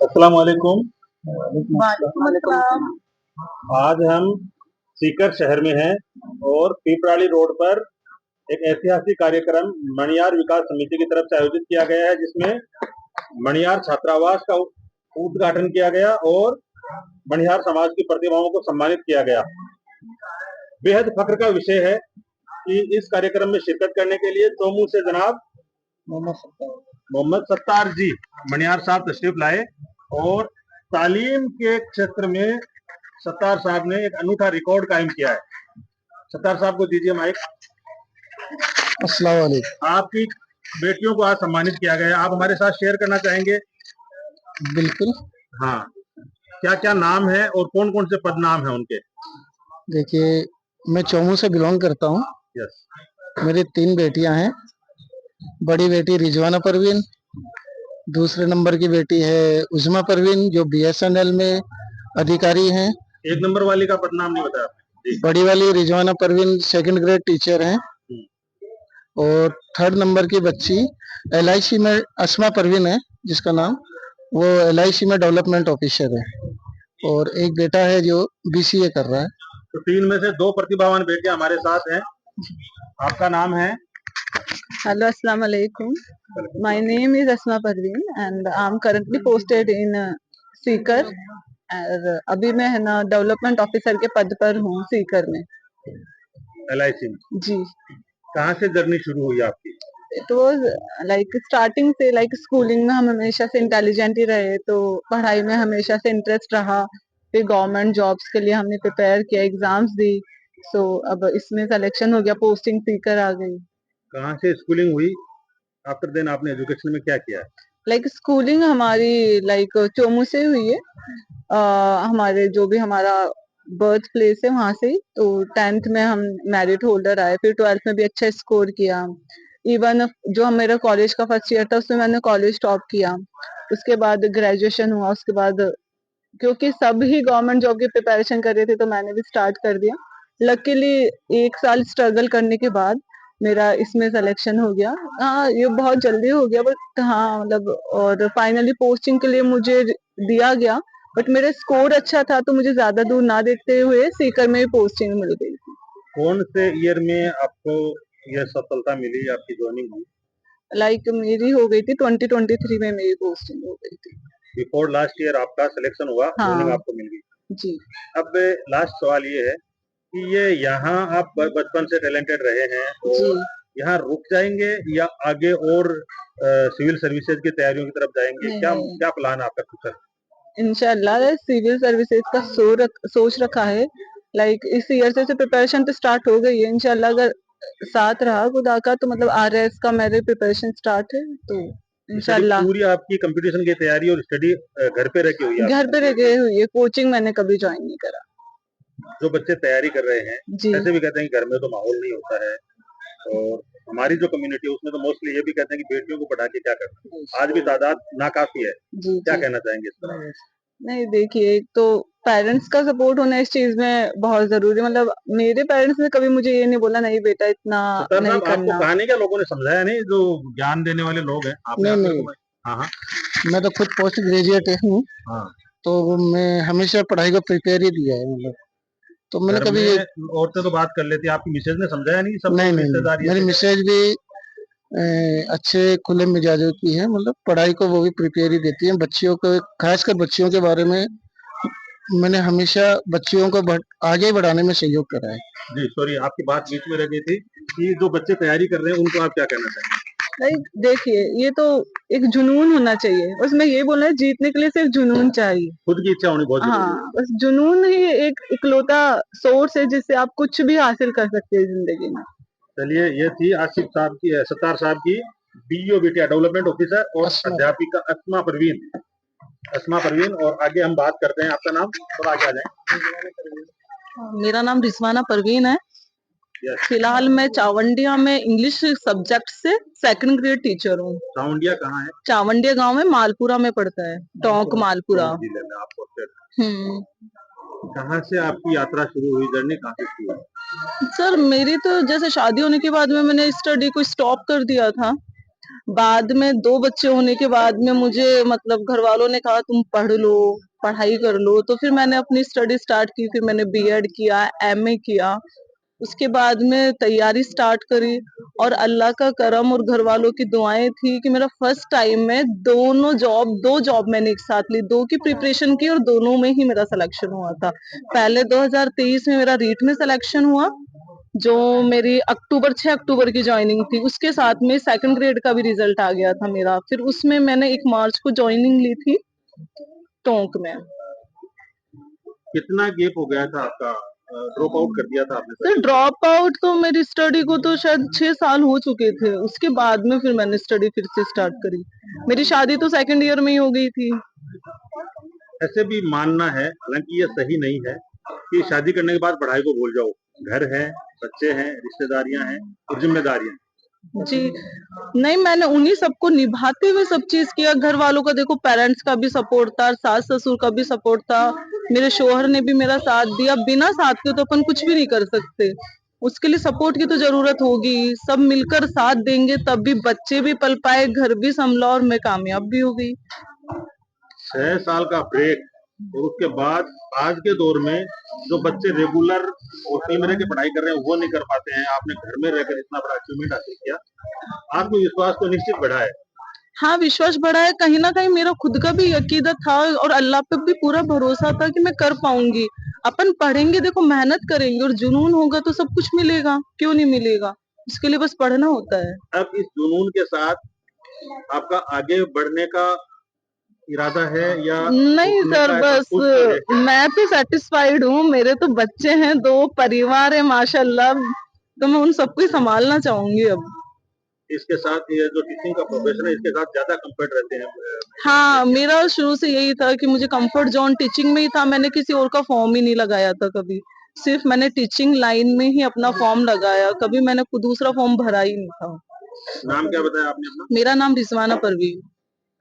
अस्सलाम वालेकुम। वालेकुम अस्सलाम। आज हम सीकर शहर में हैं और पीपराली रोड पर एक ऐतिहासिक कार्यक्रम मणियार विकास समिति की तरफ से आयोजित किया गया है, जिसमें मणियार छात्रावास का उद्घाटन किया गया और मणियार समाज की प्रतिभाओं को सम्मानित किया गया। बेहद फख्र का विषय है कि इस कार्यक्रम में शिरकत करने के लिए चोमू से जनाब मोहम्मद सत्तार जी मणियार साहब तशरीफ लाए और तालीम के क्षेत्र में सत्तार साहब ने एक अनूठा रिकॉर्ड कायम किया है। सत्तार साहब को दीजिए माइक। अस्सलाम वालेकुम। आपकी बेटियों को आज सम्मानित किया गया, आप हमारे साथ शेयर करना चाहेंगे? बिल्कुल। हाँ, क्या क्या नाम है और कौन कौन से पद नाम है उनके? देखिए, मैं चोमू से बिलोंग करता हूँ। यस। मेरी 3 बेटियां हैं। बड़ी बेटी रिजवाना परवीन, दूसरे नंबर की बेटी है उज़मा परवीन जो बीएसएनएल में अधिकारी हैं। एक नंबर वाली का पद नाम नहीं बताया आपने। बड़ी वाली Rizwana Parveen 2nd grade teacher हैं और 3rd नंबर की बच्ची एलआईसी में अस्मा परवीन है, जिसका नाम वो एलआईसी में डेवलपमेंट ऑफिसर है और एक बेटा है जो बीसीए कर रहा है। तो 3 में से 2 प्रतिभावान बेटियां हमारे साथ हैं। आपका नाम है? Hello, Assalamu alaikum. My name is Asma Parveen and I'm currently posted in Sikar और अभी मैं है ना डेवलपमेंट ऑफिसर के पद पर हूँ सीकर में। एलआईसी में। जी। कहाँ से जर्नी शुरू हुई आपकी? तो लाइक स्टार्टिंग से लाइक स्कूलिंग में हम हमेशा से इंटेलिजेंट ही रहे, तो पढ़ाई में हमेशा से इंटरेस्ट रहा। फिर गवर्नमेंट जॉब्स के लिए हमने प्रिपेयर किया, एग्जाम्स दी। सो अब इसमें सिलेक्शन हो गया, पोस्टिंग सीकर आ गई। कहाँ से स्कूलिंग हुई? आफ्टर देन आपने एजुकेशन में क्या किया है? लाइक स्कूलिंग हमारी लाइक चोमू से हुई है। हमारे जो भी हमारा बर्थ प्लेस है वहां से ही। तो 10th में हम मेरिट होल्डर आए, फिर 12th में भी अच्छा स्कोर किया। इवन जो मेरा कॉलेज का फर्स्ट ईयर था उसमें मैंने कॉलेज टॉप किया। उसके बाद ग्रेजुएशन हुआ। उसके बाद क्योंकि सब ही गवर्नमेंट जॉब की प्रिपरेशन कर रहे थे तो मैंने भी स्टार्ट कर दिया। लकीली 1 साल स्ट्रगल करने के बाद मेरा इसमें सिलेक्शन हो गया। हाँ, ये बहुत जल्दी हो गया बट हाँ मतलब, और फाइनली पोस्टिंग के लिए मुझे दिया गया बट मेरा स्कोर अच्छा था तो मुझे ज्यादा दूर ना देखते हुए सीकर में पोस्टिंग मिल गई थी। कौन से ईयर में आपको यह सफलता मिली, आपकी ज्वाइनिंग हुई? लाइक मेरी हो गई थी 2023 में मेरी पोस्टिंग हो गई थी। बिफोर लास्ट ईयर आपका सिलेक्शन हुआ, ज्वाइनिंग हाँ आपको मिल गई। जी। अब लास्ट सवाल ये है कि ये यहाँ आप बचपन से टैलेंटेड रहे हैं और यहाँ रुक जाएंगे या आगे और सिविल सर्विसेज की तैयारियों की तरफ जाएंगे? नहीं क्या नहीं, क्या प्लान है आपका फ्यूचर? इंशाल्लाह सिविल सर्विसेज का सोच रखा है। लाइक इस ईयर से प्रिपरेशन तो स्टार्ट हो गई है। इंशाल्लाह अगर साथ रहा खुदा का तो मतलब आरएस का मेरे प्रिपरेशन स्टार्ट है तो इंशाल्लाह। पूरी आपकी कंपटीशन की तैयारी और स्टडी घर पे रखी हुई है? घर पे रह गई हुई है, कोचिंग मैंने कभी ज्वाइन नहीं करा। जो बच्चे तैयारी कर रहे हैं जी ऐसे भी कहते हैं कि घर में तो माहौल नहीं होता है, और हमारी जो कम्युनिटी है उसमें तो मोस्टली ये भी कहते हैं कि बेटियों को पढ़ा के क्या करना। आज भी तादाद नाकाफी है। जी क्या जी। कहना चाहेंगे इस तरह? नहीं देखिए, एक तो पेरेंट्स का सपोर्ट होना इस चीज में बहुत जरूरी है। मतलब मेरे पेरेंट्स ने कभी मुझे ये नहीं बोला नहीं बेटा इतना सत्तार नहीं साहब, आपको करना। कहानी क्या लोगों ने समझाया नहीं, जो ज्ञान देने वाले लोग हैं? आपने नहीं आप नहीं, हाँ हाँ मैं तो खुद पोस्ट ग्रेजुएट हूँ। हाँ। तो मैं हमेशा पढ़ाई को प्रिपेयर ही दिया है, मतलब तो मैंने घर कभी ये में औरतें तो बात कर लेती, आपकी मिसेज ने समझाया नहीं? सब नहीं लोग नहीं नहीं, रिश्तेदार ये मेरी थे। मिसेज भी अच्छे खुले मिजाजों की है। मतलब पढ़ाई को वो भी प्रिपेयर ही देती है। बच्चियों को, खासकर बच्चियों के बारे में मैंने हमेशा बच्चियों को आगे बढ़ाने में सहयोग करा है। जी सॉरी, आपकी बात बीच में रह गई थी कि जो बच्चे तैयारी कर रहे हैं उनको आप क्या कहना चाहेंगे? लाइक देखिए, ये तो एक जुनून होना चाहिए। उसमें ये बोलना है जीतने के लिए सिर्फ जुनून चाहिए। खुद की इच्छा होनी बहुत जरूरी है। हाँ, बस जुनून ही एक इकलौता सोर्स है जिससे आप कुछ भी हासिल कर सकते हैं जिंदगी में। चलिए, ये थी आसिफ साहब की, सत्तार साहब की बीईओ बेटिया डेवलपमेंट ऑफिसर और अस्मा अध्यापिका अस्मा परवीन। अस्मा परवीन, और आगे हम बात करते हैं। आपका नाम थोड़ा आगे आ जाए। मेरा नाम रिजवाना परवीन है। यस। फिलहाल मैं चावंडिया में इंग्लिश सब्जेक्ट से 2nd ग्रेड टीचर हूँ। चावंडिया कहाँ है? चावंडिया गांव में मालपुरा में पड़ता है, टोंक मालपुरा। टोंक जिले में आपको फिर कहाँ से आपकी यात्रा शुरू हुई, जर्नी कहाँ से शुरू हुई? सर मेरी तो जैसे शादी होने के बाद में मैंने स्टडी को स्टॉप कर दिया था। बाद में 2 बच्चे होने के बाद में मुझे मतलब घर वालों ने कहा तुम पढ़ लो, पढ़ाई कर लो, तो फिर मैंने अपनी स्टडी स्टार्ट की, फिर मैंने बीएड किया, एमए किया, उसके बाद में तैयारी स्टार्ट करी और अल्लाह का करम और घर वालों की दुआएं थी कि मेरा फर्स्ट टाइम में दो जॉब मैंने एक साथ ली, 2 की प्रिपरेशन की और दोनों में ही मेरा सिलेक्शन हुआ था। पहले 2023 में मेरा रीट में सिलेक्शन हुआ, जो मेरी 6 अक्टूबर की ज्वाइनिंग थी, उसके साथ में सेकंड ग्रेड का भी रिजल्ट आ गया था मेरा। फिर उसमें मैंने 1 मार्च को ज्वाइनिंग ली थी टोंक में। कितना गैप हो गया था आपका, ड्रॉप आउट कर दिया था आपने? तो ड्रॉप आउट तो मेरी स्टडी को तो शायद 6 साल हो चुके थे, उसके बाद में फिर मैंने स्टडी फिर से स्टार्ट करी। मेरी शादी तो सेकंड ईयर में ही हो गई थी। ऐसे भी मानना है, हालांकि ये सही नहीं है, कि शादी करने के बाद पढ़ाई को भूल जाओ। घर है, बच्चे हैं, रिश्तेदारियां हैं और जिम्मेदारियां। जी, नहीं मैंने उन्हीं सबको निभाते हुए सब चीज किया। घर वालों का देखो, पेरेंट्स का भी सपोर्ट था, सास ससुर का भी सपोर्ट था, मेरे शोहर ने भी मेरा साथ दिया। बिना साथ के तो अपन कुछ भी नहीं कर सकते, उसके लिए सपोर्ट की तो जरूरत होगी। सब मिलकर साथ देंगे तब भी बच्चे भी पल पाए, घर भी संभला और मैं कामयाब भी हो गई। 6 साल का ब्रेक और उसके बाद आज के दौर में जो बच्चे रेगुलर हॉस्टल में रह के पढ़ाई कर रहे हैं वो नहीं कर पाते हैं, आपने घर में रहकर इतना बड़ा अचीवमेंट हासिल किया, आत्मविश्वास तो निश्चित बढ़ा है। हाँ, विश्वास बढ़ा है, कहीं न कहीं मेरा खुद का भी अकीदा था और अल्लाह पे भी पूरा भरोसा था कि मैं कर पाऊँगी। अपन पढ़ेंगे, देखो मेहनत करेंगे और जुनून होगा तो सब कुछ मिलेगा, क्यों नहीं मिलेगा? इसके लिए बस पढ़ना होता है। अब इस जुनून के साथ आपका आगे बढ़ने का इरादा है या नहीं रुकने सर, का है, बस संतुष्ट है क्या? मैं तो सैटिस्फाइड हूँ, मेरे तो बच्चे हैं, 2 परिवार है माशाल्लाह, तो मैं उन सबको ही सँभालना चाहूँगी अब। इसके साथ ये जो टीचिंग का प्रोफेशन है इसके साथ ज्यादा कंफर्ट रहते हैं? हाँ, मेरा शुरू से यही था कि मुझे कंफर्ट ज़ोन टीचिंग में ही था, मैंने किसी और का फॉर्म ही नहीं लगाया था कभी। सिर्फ मैंने टीचिंग लाइन में ही अपना फॉर्म लगाया, कभी मैंने कोई दूसरा फॉर्म भरा ही नहीं था। नाम क्या बताया आपने अपना? मेरा नाम रिज़वाना परवीन।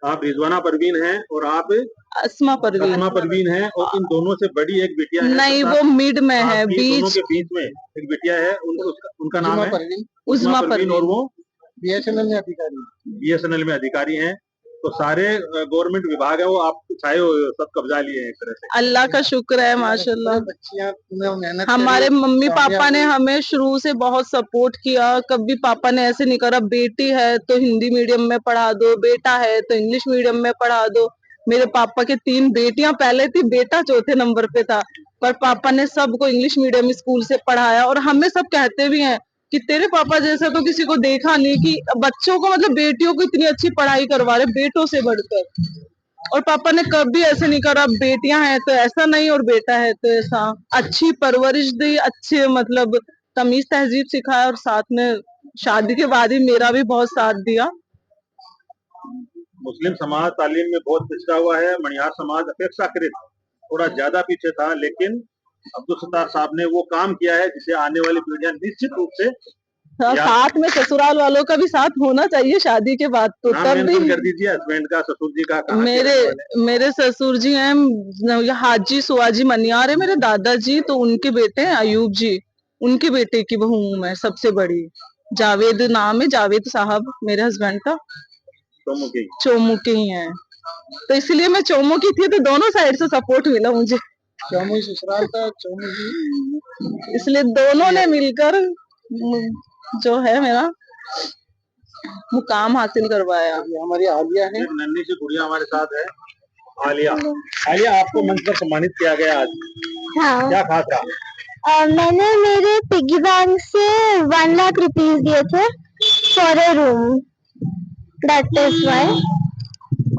आप रिजवाना परवीन हैं और आप अस्मा परवीन। अस्मा परवीन हैं और इन दोनों से बड़ी एक बिटिया है नहीं, तथा वो मिड में है, आपकी दोनों बीच। के बीच में एक बिटिया है, उनका नाम है परवीन उज़मा परवीन और परवीन। वो बीएसएनएल में अधिकारी। बीएसएनएल में अधिकारी हैं। तो सारे गवर्नमेंट विभाग है वो आप छाए हुए हो, सब कब्जा लिए हैं एक तरह से। अल्लाह का शुक्र है माशाल्लाह। बच्चियां मेहनत हमारे करी, मम्मी पापा कामयाब ने हुई। हमें शुरू से बहुत सपोर्ट किया, कभी पापा ने ऐसे नहीं करा बेटी है तो हिंदी मीडियम में पढ़ा दो, बेटा है तो इंग्लिश मीडियम में पढ़ा दो। मेरे पापा के 3 बेटियां पहले थी, बेटा चौथे नंबर पे था, पर पापा ने सबको इंग्लिश मीडियम स्कूल से पढ़ाया और हमें सब कहते भी हैं कि तेरे पापा जैसा तो किसी को देखा नहीं, कि बच्चों को मतलब बेटियों को इतनी अच्छी पढ़ाई करवा रहे बेटों से बढ़कर। और पापा ने कभी ऐसे नहीं करा बेटियां हैं तो ऐसा नहीं और बेटा है तो ऐसा। अच्छी परवरिश दी, अच्छे मतलब तमीज तहजीब सिखाया और साथ में शादी के बाद ही मेरा भी बहुत साथ दिया। मुस्लिम समाज तालीम में बहुत पिछड़ा हुआ है, मणिहार समाज अपेक्षाकृत थोड़ा ज्यादा पीछे था, लेकिन अब्दुल सत्तार साहब ने वो काम किया है जिसे आने वाली पीढ़ियां निश्चित रूप से साथ में ससुराल वालों का भी साथ होना चाहिए शादी के बाद, तो नाम तब मेंशन भी। कर दीजिए हस्बैंड का, ससुर जी का, कहाँ के मेरे रहने वाले? मेरे ससुर जी हैं हाजी सुआजी मनियार है, मेरे दादाजी तो उनके बेटे हैं अयूब जी, उनके बेटे की बहू हूँ मैं सबसे बड़ी। जावेद नाम है, जावेद साहब मेरे हस्बैंड का। चोमू के ही हैं, तो इसलिए मैं चोमू की थी तो दोनों साइड से सपोर्ट मिला मुझे। चौमुई ससुराल था, चौमुई इसलिए दोनों ने मिलकर जो है मेरा मुकाम हासिल करवाया। हमारी आलिया है। एक नन्ही सी गुड़िया हमारे साथ है, आलिया। आलिया, आपको मंच पर सम्मानित किया गया आज, हाँ, क्या खास रहा? मैंने मेरे पिग्गी बैंक से 1 लाख रुपीज दिए थे for a room, that is why.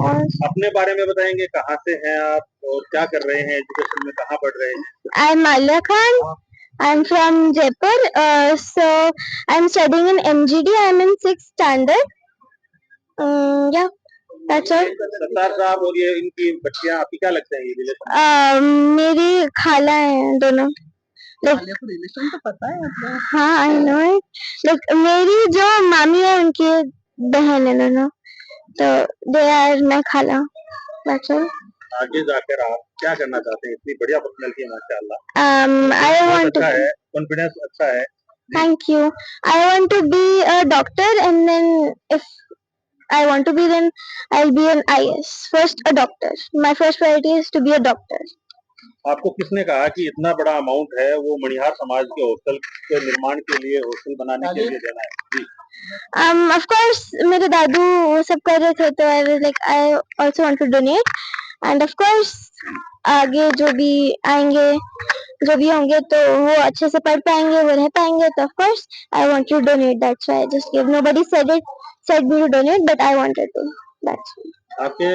और अपने बारे में बताएंगे, कहाँ से हैं आप और क्या कर रहे हैं, एजुकेशन में कहाँ पढ़ रहे हैं? I am Alia Khan, I am from Jaipur, so I'm studying in MGD, I'm in 6th standard. Yeah, that's all. Sattar साहब और ये इनकी बच्चियां आपकी क्या लगते हैं, ये रिलेशन? मेरी खाला है दोनों। रिलेशन तो पता है मतलब। हाँ, आई नो इट। लाइक मेरी जो मामी है उनकी बहन है दोनों, तो दे आर माय खाला, that's all. आगे जाकर आप क्या करना चाहते हैं? इतनी बढ़िया पर्सनैलिटी है माशाल्लाह। I want अच्छा to. है, कॉन्फिडेंस अच्छा है। Thank you. I want to be a doctor, and then if I want to be, then I'll be an IS. First, a doctor. My first priority is to be a doctor. आपको किसने कहा कि इतना बड़ा amount है वो मणिहार समाज के हॉस्टल के निर्माण के लिए, हॉस्टल बनाने के लिए देना है? जी। Of course, मेरे दादू वो सब कर रहे थे, तो I was like, I also want to donate. And of course, आगे जो भी आएंगे, जो भी होंगे, तो वो अच्छे से पढ़ पाएंगे, वो रह पाएंगे, तो of course, I want to donate. That's why I just gave. Nobody said me to donate, but I wanted to. That's why. आपके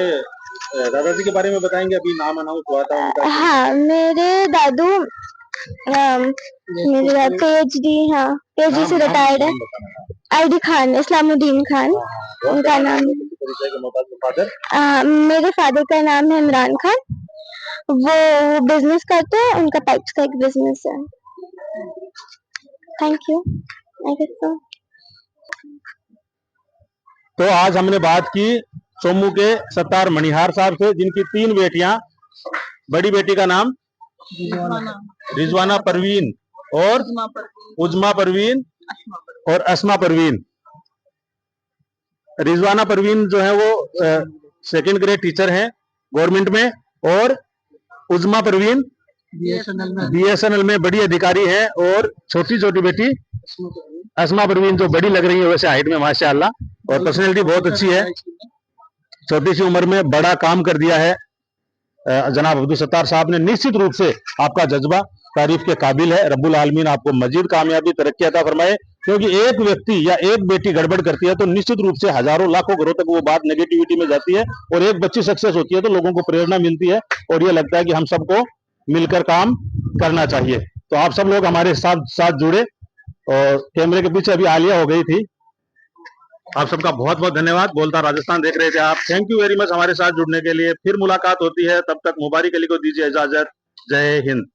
दादाजी के बारे में बताएंगे, अभी नाम अनाउंस हुआ था उनका? हाँ, मेरे दादू PhD, हाँ, PhD से रिटायर्ड है। ID खान, इस्लामुद्दीन खान उनका नाम। मेरे फादर का नाम है इमरान खान, वो बिजनेस करते हैं, उनका पाइप्स का एक बिजनेस है। Thank you. तो आज हमने बात की चोमू के सत्तार मणिहार साहब से, जिनकी 3 बेटियां, बड़ी बेटी का नाम रिजवाना परवीन और उजमा परवीन और अस्मा परवीन। रिजवाना परवीन जो है वो 2nd ग्रेड टीचर हैं गवर्नमेंट में, और उजमा परवीन BSNL में बड़ी अधिकारी है, और छोटी बेटी अस्मा परवीन जो बड़ी लग रही है वैसे हाइट में माशाअल्लाह, और पर्सनैलिटी बहुत अच्छी है। छोटी सी उम्र में बड़ा काम कर दिया है जनाब अब्दुल सत्तार साहब ने। निश्चित रूप से आपका जज्बा तारीफ के काबिल है। रब्बुल आलमीन आपको मजीद कामयाबी तरक्की अता फरमाए, क्योंकि एक व्यक्ति या एक बेटी गड़बड़ करती है तो निश्चित रूप से हजारों लाखों घरों तक वो बात नेगेटिविटी में जाती है, और एक बच्ची सक्सेस होती है तो लोगों को प्रेरणा मिलती है, और ये लगता है कि हम सबको मिलकर काम करना चाहिए। तो आप सब लोग हमारे साथ जुड़े, और कैमरे के पीछे अभी आलिया हो गई थी। आप सबका बहुत बहुत धन्यवाद। बोलता राजस्थान देख रहे थे आप, थैंक यू वेरी मच हमारे साथ जुड़ने के लिए। फिर मुलाकात होती है, तब तक मुबारक अली को दीजिए इजाजत। जय हिंद।